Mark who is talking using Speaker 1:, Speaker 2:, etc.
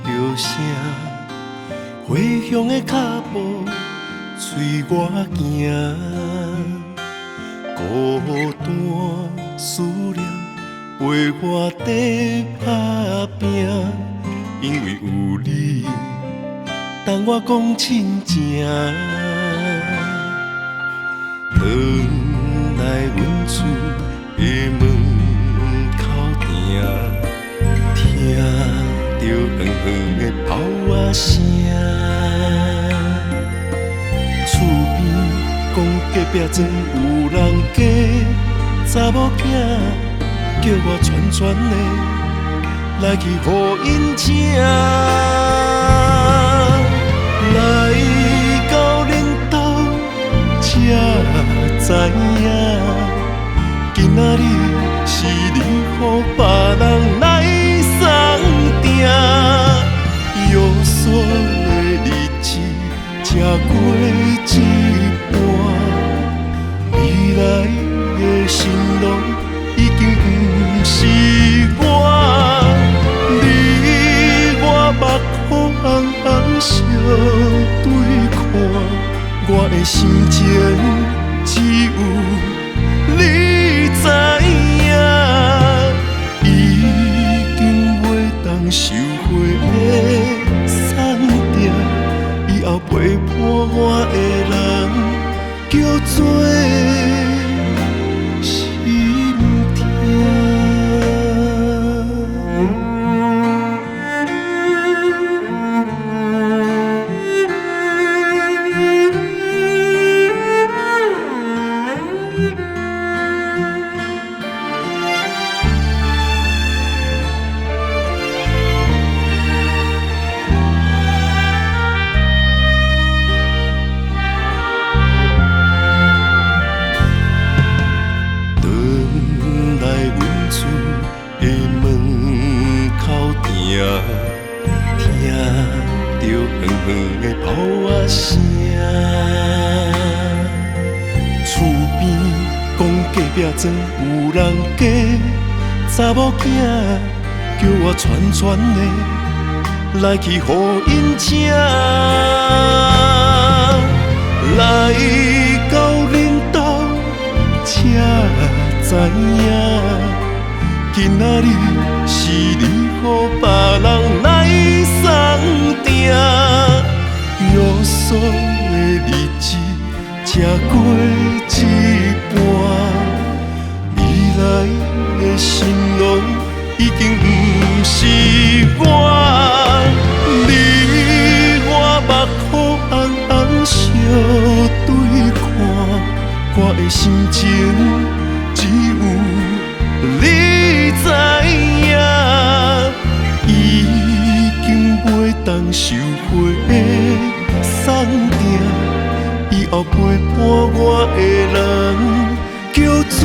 Speaker 1: 摇声，回乡的脚步随我行，孤单思念陪我在打拼，因为有你，等我讲亲情。转来阮厝的门口埕，听着远远的炮仔声。厝边讲隔壁庄有人家，查某囝叫我串串的来去互因请。来到恁兜才知影，今仔日是你予别人来送定，约束的日子才过一半，未来的心路已经不是我，你我目眶红红相对看。我的心情只有你知影，已经袂当收回的送定，以后陪伴我的人叫做心痛。听着远远的炮仔声，厝边讲隔壁庄有人家，查某囝叫我串串的来去互因请。来到恁兜才知影，今仔日是你予别人来送定，约束的日子才过一半，未来的心路已经不是我，你我目眶红红相对看，我的心情只有你知影，已经袂当收回的送定，以后陪伴我的人叫做